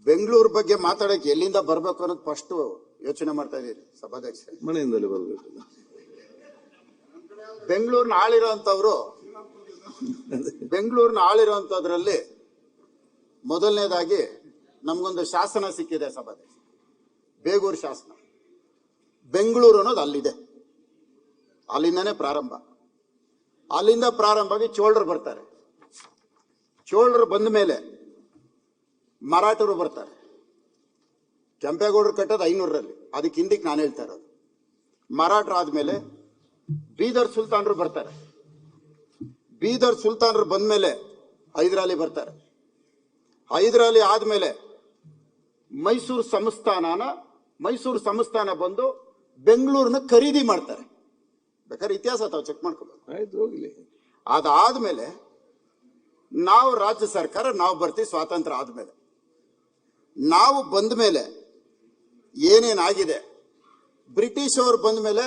ಬೆಂಗಳೂರು ಬಗ್ಗೆ ಮಾತಾಡಕ್ಕೆ ಎಲ್ಲಿಂದ ಬರ್ಬೇಕು ಅನ್ನೋದು ಫಸ್ಟ್ ಯೋಚನೆ ಮಾಡ್ತಾ ಇದೀರಿ ಸಭಾಧ್ಯಕ್ಷ. ಮನೆಯಿಂದಲೇ ಬರ್ಬೇಕು. ಬೆಂಗಳೂರಿನ ಆಳಿರೋಂಥದ್ರಲ್ಲಿ ಮೊದಲನೇದಾಗಿ ನಮ್ಗೊಂದು ಶಾಸನ ಸಿಕ್ಕಿದೆ ಸಭಾಧ್ಯಕ್ಷ, ಬೇಗೂರು ಶಾಸನ. ಬೆಂಗಳೂರು ಅನ್ನೋದು ಅಲ್ಲಿದೆ, ಅಲ್ಲಿಂದನೇ ಪ್ರಾರಂಭ. ಅಲ್ಲಿಂದ ಪ್ರಾರಂಭ ಆಗಿ ಚೋಳರು ಬರ್ತಾರೆ. ಚೋಳರು ಬಂದ ಮೇಲೆ ಮರಾಠರು ಬರ್ತಾರೆ. ಕೆಂಪೇಗೌಡರು ಕಟ್ಟೋದು 500ರಲ್ಲಿ, ಅದಕ್ಕೆ ಹಿಂದಕ್ಕೆ ನಾನು ಹೇಳ್ತಾ ಇರೋದು. ಮರಾಠರು ಆದ್ಮೇಲೆ ಬೀದರ್ ಸುಲ್ತಾನರು ಬರ್ತಾರೆ. ಬೀದರ್ ಸುಲ್ತಾನರು ಬಂದ್ಮೇಲೆ ಹೈದರಾಲಿ ಬರ್ತಾರೆ. ಹೈದರಾಲಿ ಆದ್ಮೇಲೆ ಮೈಸೂರು ಸಂಸ್ಥಾನ ಬಂದು ಬೆಂಗಳೂರನ್ನ ಖರೀದಿ ಮಾಡ್ತಾರೆ. ಬೇಕಾದ್ರೆ ಇತಿಹಾಸ ತಾವು ಚೆಕ್ ಮಾಡ್ಕೋಬೇಕು. ಅದಾದ್ಮೇಲೆ ನಾವು ರಾಜ್ಯ ಸರ್ಕಾರ ನಾವು ಬರ್ತೀವಿ. ಸ್ವಾತಂತ್ರ್ಯ ಆದ್ಮೇಲೆ ನಾವು ಬಂದ ಮೇಲೆ ಏನೇನಾಗಿದೆ, ಬ್ರಿಟಿಷ್ ಅವರು ಬಂದ ಮೇಲೆ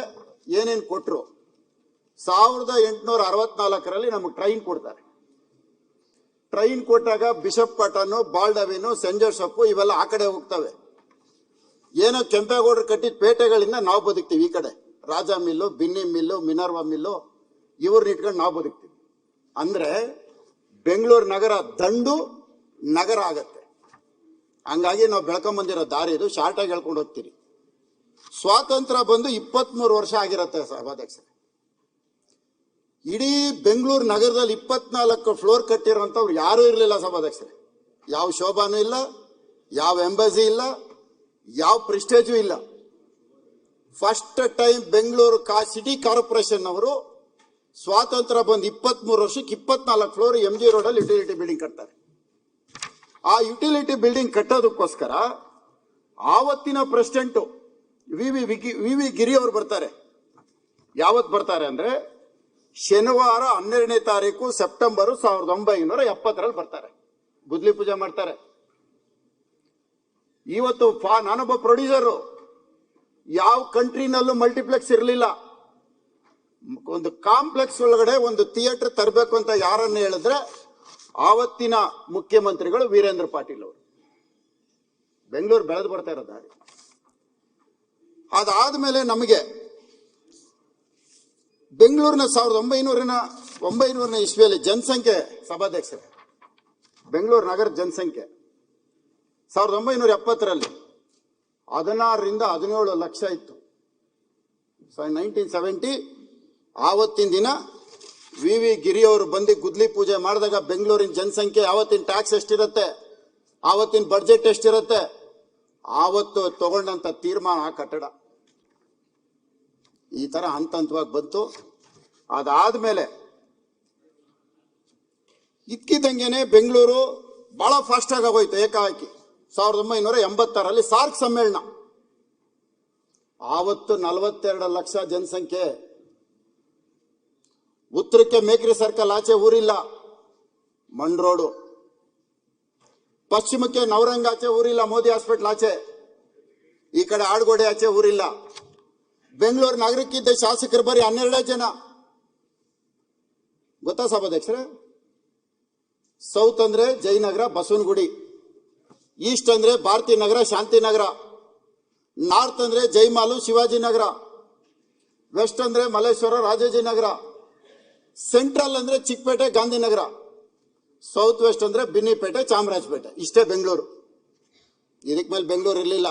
ಏನೇನು ಕೊಟ್ಟರು. 1864ರಲ್ಲಿ ನಮಗೆ ಟ್ರೈನ್ ಕೊಡ್ತಾರೆ. ಟ್ರೈನ್ ಕೊಟ್ಟಾಗ ಬಿಷಪ್ ಕಾಟನ್, ಬಾಲ್ಡವಿನು, ಸೆಂಟ್ ಜೋಸೆಫ್ ಇವೆಲ್ಲ ಆ ಕಡೆ ಹೋಗ್ತವೆ. ಏನೋ ಕೆಂಪೇಗೌಡರು ಕಟ್ಟಿದ ಪೇಟೆಗಳಿಂದ ನಾವು ಬದುಕ್ತೀವಿ. ಈ ಕಡೆ Raja mill, Binny mill, Minerva mill ಇವ್ರನ್ನ ಇಟ್ಕೊಂಡು ನಾವು ಬದುಕ್ತೀವಿ. ಅಂದ್ರೆ ಬೆಂಗಳೂರು ನಗರ ದಂಡು ನಗರ ಆಗತ್ತೆ. ಹಂಗಾಗಿ ನಾವು ಬೆಳ್ಕೊಂಬಂದಿರೋ ದಾರಿ ಇದು. ಶಾರ್ಟ್ ಆಗಿ ಹೇಳ್ಕೊಂಡು ಹೋಗ್ತೀರಿ. ಸ್ವಾತಂತ್ರ್ಯ ಬಂದು 23 ವರ್ಷ ಆಗಿರತ್ತೆ ಸಭಾಧ್ಯಕ್ಷ. ಇಡೀ ಬೆಂಗಳೂರು ನಗರದಲ್ಲಿ 24 ಫ್ಲೋರ್ ಕಟ್ಟಿರುವಂತವ್ರು ಯಾರೂ ಇರಲಿಲ್ಲ ಸಭಾಧ್ಯಕ್ಷರೇ. ಯಾವ ಶೋಭಾನೂ ಇಲ್ಲ, ಯಾವ ಎಂಬಸಿ ಇಲ್ಲ, ಯಾವ ಪ್ರೆಸ್ಟೇಜು ಇಲ್ಲ. First time Bengaluru city corporation ಅವರು ಸ್ವಾತಂತ್ರ್ಯ ಬಂದು 23 ವರ್ಷಕ್ಕೆ 24 ಫ್ಲೋರ್ MG ರೋಡಲ್ಲಿ ಯುಟಿಲಿಟಿ ಬಿಲ್ಡಿಂಗ್ ಕಟ್ತಾರೆ. ಆ ಯುಟಿಲಿಟಿ ಬಿಲ್ಡಿಂಗ್ ಕಟ್ಟೋದಕ್ಕೋಸ್ಕರ ಆವತ್ತಿನ ಪ್ರೆಸಿಡೆಂಟ್ ವಿ ವಿ ಗಿರಿ ಅವರು ಬರ್ತಾರೆ. ಯಾವತ್ತು ಬರ್ತಾರೆ ಅಂದ್ರೆ ಶನಿವಾರ 12ನೇ ತಾರೀಕು ಸೆಪ್ಟೆಂಬರ್ 1970ರಲ್ಲಿ ಬರ್ತಾರೆ. ಗುದ್ಲಿ ಪೂಜೆ ಮಾಡ್ತಾರೆ. ಇವತ್ತು ನಾನೊಬ್ಬ ಪ್ರೊಡ್ಯೂಸರು. ಯಾವ ಕಂಟ್ರಿನಲ್ಲೂ ಮಲ್ಟಿಪ್ಲೆಕ್ಸ್ ಇರಲಿಲ್ಲ. ಒಂದು ಕಾಂಪ್ಲೆಕ್ಸ್ ಒಳಗಡೆ ಒಂದು ಥಿಯೇಟರ್ ತರಬೇಕು ಅಂತ ಯಾರನ್ನ ಹೇಳಿದ್ರೆ ಆವತ್ತಿನ ಮುಖ್ಯಮಂತ್ರಿಗಳು ವೀರೇಂದ್ರ ಪಾಟೀಲ್ ಅವರು. ಬೆಂಗಳೂರು ಬೆಳೆದು ಬರ್ತಾ ಇರೋ ದಾರಿ. ಅದಾದ್ಮೇಲೆ ನಮಗೆ ಬೆಂಗಳೂರಿನ 1900ನೇ ಇಸ್ವಿಯಲ್ಲಿ ಜನಸಂಖ್ಯೆ ಸಭಾಧ್ಯಕ್ಷರೇ, ಬೆಂಗಳೂರು ನಗರದ ಜನಸಂಖ್ಯೆ 1970ರಲ್ಲಿ 16ರಿಂದ 17 ಲಕ್ಷ ಇತ್ತು. 1970 ಆವತ್ತಿನ ದಿನ ವಿ ವಿ ಗಿರಿ ಅವರು ಬಂದು ಗುದ್ಲಿ ಪೂಜೆ ಮಾಡಿದಾಗ ಬೆಂಗಳೂರಿನ ಜನಸಂಖ್ಯೆ, ಆವತ್ತಿನ ಟ್ಯಾಕ್ಸ್ ಎಷ್ಟಿರುತ್ತೆ, ಆವತ್ತಿನ ಬಡ್ಜೆಟ್ ಎಷ್ಟಿರುತ್ತೆ, ಆವತ್ತು ತಗೊಂಡಂತ ತೀರ್ಮಾನ ಆ ಕಟ್ಟಡ ಈ ತರ ಹಂತ ಹಂತವಾಗಿ ಬಂತು. ಅದಾದ್ಮೇಲೆ ಇದ್ಕಿದ್ದಂಗೆನೆ ಬೆಂಗಳೂರು ಬಹಳ ಫಾಸ್ಟ್ ಆಗಿ ಆಗೋಯ್ತು. ಏಕಾಏಕಿ 1986ರಲ್ಲಿ ಸಾರ್ಕ್ ಸಮ್ಮೇಳನ. ಆವತ್ತು 42 ಲಕ್ಷ ಜನಸಂಖ್ಯೆ. ಉತ್ತರಕ್ಕೆ ಮೇಕ್ರಿ ಸರ್ಕಲ್ ಆಚೆ ಊರಿಲ್ಲ, ಮಣ್ ರೋಡು. ಪಶ್ಚಿಮಕ್ಕೆ ನವರಂಗ್ ಆಚೆ ಊರಿಲ್ಲ, ಮೋದಿ ಹಾಸ್ಪಿಟಲ್ ಆಚೆ. ಈ ಕಡೆ ಆಡ್ಗೋಡೆ ಆಚೆ ಊರಿಲ್ಲ. ಬೆಂಗಳೂರು ನಗರಕ್ಕಿದ್ದ ಶಾಸಕರು ಬರೀ 12 ಜನ. ಗೊತ್ತಾ ಸಭಾಧ್ಯಕ್ಷರೇ? ಸೌತ್ ಅಂದ್ರೆ ಜಯನಗರ, ಬಸವನಗುಡಿ. ಈಸ್ಟ್ ಅಂದ್ರೆ ಭಾರತಿ ನಗರ, ಶಾಂತಿನಗರ. ನಾರ್ತ್ ಅಂದ್ರೆ ಜೈಮಾಲು, ಶಿವಾಜಿನಗರ. ವೆಸ್ಟ್ ಅಂದ್ರೆ ಮಲ್ಲೇಶ್ವರ, ರಾಜಾಜಿನಗರ. ಸೆಂಟ್ರಲ್ ಅಂದ್ರೆ ಚಿಕ್ಕಪೇಟೆ, ಗಾಂಧಿನಗರ. ಸೌತ್ ವೆಸ್ಟ್ ಅಂದ್ರೆ ಬಿನ್ನಿಪೇಟೆ, ಚಾಮರಾಜಪೇಟೆ. ಇಷ್ಟೇ ಬೆಂಗಳೂರು. ಇದಕ್ಕೆ ಮೇಲೆ ಬೆಂಗಳೂರು ಇರಲಿಲ್ಲ.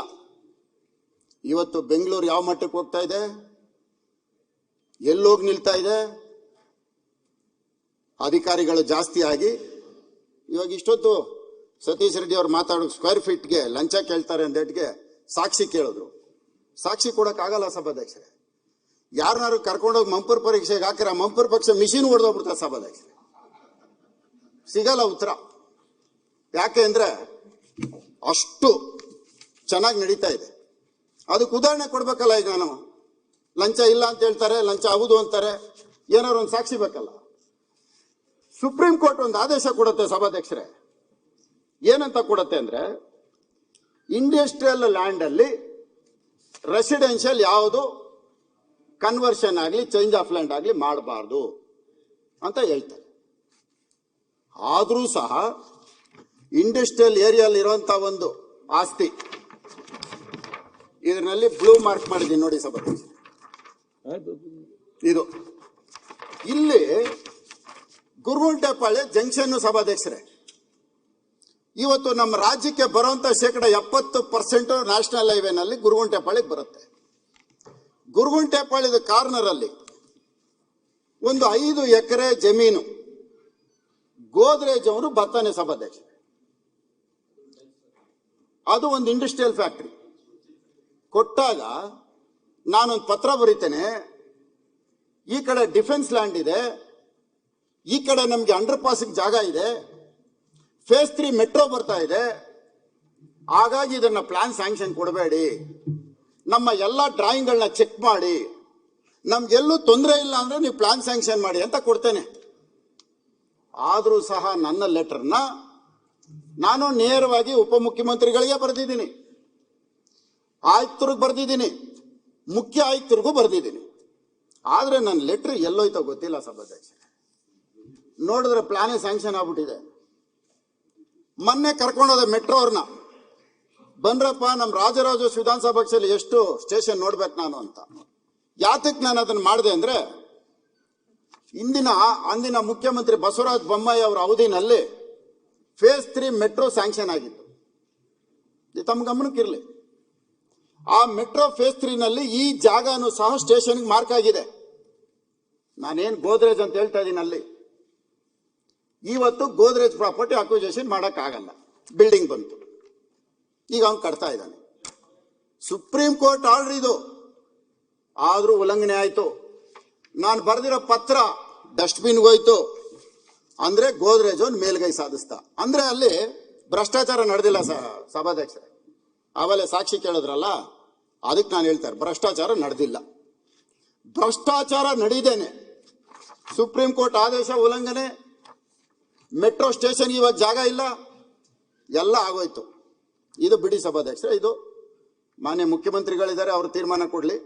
ಇವತ್ತು ಬೆಂಗಳೂರು ಯಾವ ಮಟ್ಟಕ್ಕೆ ಹೋಗ್ತಾ ಇದೆ, ಎಲ್ಲೋಗಿ ನಿಲ್ತಾ ಇದೆ. ಅಧಿಕಾರಿಗಳು ಜಾಸ್ತಿ ಆಗಿ ಇವಾಗ ಇಷ್ಟೊತ್ತು ಸತೀಶ್ ರೆಡ್ಡಿ ಅವ್ರು ಮಾತಾಡೋ ಸ್ಕ್ವೇರ್ ಫೀಟ್ಗೆ ಲಂಚ ಕೇಳ್ತಾರೆ ಅಂದೇಟ್ಗೆ ಸಾಕ್ಷಿ ಕೇಳಿದ್ರು. ಸಾಕ್ಷಿ ಕೊಡಕ್ಕಾಗಲ್ಲ ಸಭಾಧ್ಯಕ್ಷರೇ. ಯಾರನ್ನಾರು ಕರ್ಕೊಂಡೋಗಿ ಮಂಪೂರ್ ಪರೀಕ್ಷೆಗೆ ಹಾಕಿರ ಮಂಪೂರ್ ಪಕ್ಷ ಮಿಷಿನ್ ಹೊಡೆದೋಗ್ಬಿಡ್ತಾರೆ ಸಭಾಧ್ಯಕ್ಷರೇ. ಸಿಗಲ್ಲ ಉತ್ತರ. ಯಾಕೆ ಅಂದ್ರೆ ಅಷ್ಟು ಚೆನ್ನಾಗಿ ನಡೀತಾ ಇದೆ. ಅದಕ್ಕೆ ಉದಾಹರಣೆ ಕೊಡ್ಬೇಕಲ್ಲ. ಈಗ ನಾನು ಲಂಚ ಇಲ್ಲ ಅಂತ ಹೇಳ್ತಾರೆ, ಲಂಚ ಹೌದು ಅಂತಾರೆ, ಏನಾದ್ರು ಒಂದು ಸಾಕ್ಷಿ ಬೇಕಲ್ಲ. ಸುಪ್ರೀಂ ಕೋರ್ಟ್ ಒಂದು ಆದೇಶ ಕೊಡುತ್ತೆ ಸಭಾಧ್ಯಕ್ಷರೇ. ಏನಂತ ಕೊಡುತ್ತೆ ಅಂದ್ರೆ ಇಂಡಸ್ಟ್ರಿಯಲ್ ಲ್ಯಾಂಡ್ ಅಲ್ಲಿ ರೆಸಿಡೆನ್ಷಿಯಲ್ ಯಾವುದು ಕನ್ವರ್ಷನ್ ಆಗಲಿ ಚೇಂಜ್ ಆಫ್ ಲ್ಯಾಂಡ್ ಆಗಲಿ ಮಾಡಬಾರ್ದು ಅಂತ ಹೇಳ್ತಾರೆ. ಆದರೂ ಸಹ ಇಂಡಸ್ಟ್ರಿಯಲ್ ಏರಿಯಲ್ಲಿ ಇರುವಂತಹ ಒಂದು ಆಸ್ತಿ. ಇದರಲ್ಲಿ ಬ್ಲೂ ಮಾರ್ಕ್ ಮಾಡಿದ್ದೀನಿ ನೋಡಿ ಸಭಾಧ್ಯಕ್ಷ. ಇದು ಇಲ್ಲಿ ಗುರುಗುಂಟೆಪಾಳ್ಯ ಜಂಕ್ಷನ್ ಸಭಾಧ್ಯಕ್ಷರೇ, ಇವತ್ತು ನಮ್ಮ ರಾಜ್ಯಕ್ಕೆ ಬರುವಂತ 70% ನ್ಯಾಷನಲ್ ಹೈವೇನಲ್ಲಿ ಗುರುಗುಂಟೆಪಾಳ್ಯಕ್ಕೆ ಬರುತ್ತೆ. ಗುರುಗುಂಟೆಪಾಳ್ಯದ ಕಾರ್ನರ್ ಅಲ್ಲಿ ಒಂದು 5 ಎಕರೆ ಜಮೀನು ಗೋದ್ರೇಜ್ ಅವರು ಬರ್ತಾನೆ ಸಭಾಧ್ಯಕ್ಷ. ಅದು ಒಂದು ಇಂಡಸ್ಟ್ರಿಯಲ್ ಫ್ಯಾಕ್ಟರಿ ಕೊಟ್ಟಾಗ ನಾನೊಂದು ಪತ್ರ ಬರೀತೇನೆ. ಈ ಕಡೆ ಡಿಫೆನ್ಸ್ ಲ್ಯಾಂಡ್ ಇದೆ, ಈ ಕಡೆ ನಮ್ಗೆ ಅಂಡರ್ ಪಾಸಿಂಗ್ ಜಾಗ ಇದೆ, ಫೇಸ್ 3 ಮೆಟ್ರೋ ಬರ್ತಾ ಇದೆ, ಹಾಗಾಗಿ ಇದನ್ನ ಪ್ಲಾನ್ ಸ್ಯಾಂಕ್ಷನ್ ಕೊಡಬೇಡಿ, ನಮ್ಮ ಎಲ್ಲ ಡ್ರಾಯಿಂಗ್ಗಳನ್ನ ಚೆಕ್ ಮಾಡಿ, ನಮ್ಗೆಲ್ಲೂ ತೊಂದರೆ ಇಲ್ಲ ಅಂದ್ರೆ ನೀವು ಪ್ಲಾನ್ ಸ್ಯಾಂಕ್ಷನ್ ಮಾಡಿ ಅಂತ ಕೊಡ್ತೇನೆ. ಆದರೂ ಸಹ ನನ್ನ ಲೆಟರ್ನ ನಾನು ನೇರವಾಗಿ ಉಪಮುಖ್ಯಮಂತ್ರಿಗಳಿಗೆ ಬರೆದಿದ್ದೀನಿ, ಆಯುಕ್ತರಿಗೆ ಬರೆದಿದ್ದೀನಿ, ಮುಖ್ಯ ಆಯುಕ್ತರಿಗೂ ಬರೆದಿದ್ದೀನಿ. ಆದ್ರೆ ನನ್ನ ಲೆಟರ್ ಎಲ್ಲೋಯ್ತೋ ಗೊತ್ತಿಲ್ಲ ಸಭಾಧ್ಯಕ್ಷ. ನೋಡಿದ್ರೆ ಪ್ಲಾನೇ ಸ್ಯಾಂಕ್ಷನ್ ಆಗ್ಬಿಟ್ಟಿದೆ. ಮೊನ್ನೆ ಕರ್ಕೊಂಡೋದ ಮೆಟ್ರೋ ಅವ್ರನ್ನ, ಬನ್ರಪ್ಪ ನಮ್ಮ ರಾಜರಾಜೇಶ್ವರಿ ವಿಧಾನಸಭಾ ಕ್ಷೇತ್ರದಲ್ಲಿ ಎಷ್ಟು ಸ್ಟೇಷನ್ ನೋಡ್ಬೇಕು ನಾನು ಅಂತ. ಯಾತಕ್ಕೆ ನಾನು ಅದನ್ನ ಮಾಡಿದೆ ಅಂದ್ರೆ, ಅಂದಿನ ಮುಖ್ಯಮಂತ್ರಿ ಬಸವರಾಜ ಬೊಮ್ಮಾಯಿ ಅವರ ಅವಧಿನಲ್ಲಿ ಫೇಸ್ 3 ಮೆಟ್ರೋ ಸ್ಯಾಂಕ್ಷನ್ ಆಗಿತ್ತು. ಇದು ತಮ್ಮ ಗಮನಕ್ಕಿರಲಿ. ಆ ಮೆಟ್ರೋ ಫೇಸ್ 3 ನಲ್ಲಿ ಈ ಜಾಗನೂ ಸಹ ಸ್ಟೇಷನ್ಗೆ ಮಾರ್ಕ್ ಆಗಿದೆ. ನಾನೇನ್ ಗೋದ್ರೇಜ್ ಅಂತ ಹೇಳ್ತಾ ಇದ್ದೀನಿ ಅಲ್ಲಿ. ಇವತ್ತು ಗೋದ್ರೇಜ್ ಪ್ರಾಪರ್ಟಿ ಅಕ್ವಿಜೇಷನ್ ಮಾಡಕ್ಕಾಗಲ್ಲ, ಬಿಲ್ಡಿಂಗ್ ಬಂತು, ಈಗ ಅವ್ನು ಕಟ್ತಾ ಇದ್ದಾನೆ. ಸುಪ್ರೀಂ ಕೋರ್ಟ್ ಆರ್ಡರ್ ಇದು, ಆದ್ರೂ ಉಲ್ಲಂಘನೆ ಆಯ್ತು. ನಾನು ಬರೆದಿರೋ ಪತ್ರ ಡಸ್ಟ್ಬಿನ್ಗೆ ಹೋಯ್ತು ಅಂದ್ರೆ ಗೋದ್ರೇಜ್ ಒಂದು ಮೇಲ್ಗೈ ಸಾಧಿಸ್ತಾ. ಅಂದ್ರೆ ಅಲ್ಲಿ ಭ್ರಷ್ಟಾಚಾರ ನಡೆದಿಲ್ಲ ಸಭಾಧ್ಯಕ್ಷ. ಆಮೇಲೆ ಸಾಕ್ಷಿ ಕೇಳಿದ್ರಲ್ಲ, ಅದಕ್ಕೆ ನಾನು ಹೇಳ್ತಾರೆ ಭ್ರಷ್ಟಾಚಾರ ನಡೆದಿಲ್ಲ. ಭ್ರಷ್ಟಾಚಾರ ನಡೀದೇನೆ, ಸುಪ್ರೀಂ ಕೋರ್ಟ್ ಆದೇಶ ಉಲ್ಲಂಘನೆ, ಮೆಟ್ರೋ ಸ್ಟೇಷನ್ ಇವಾಗ ಜಾಗ ಇಲ್ಲ, ಎಲ್ಲ ಆಗೋಯ್ತು. ಇದು ಬಿಡಿ ಸಭಾಧ್ಯಕ್ಷ, ಇದು ಮಾನ್ಯ ಮುಖ್ಯಮಂತ್ರಿಗಳಿದ್ದಾರೆ, ಅವರು ತೀರ್ಮಾನ ಕೊಡ್ಲಿ.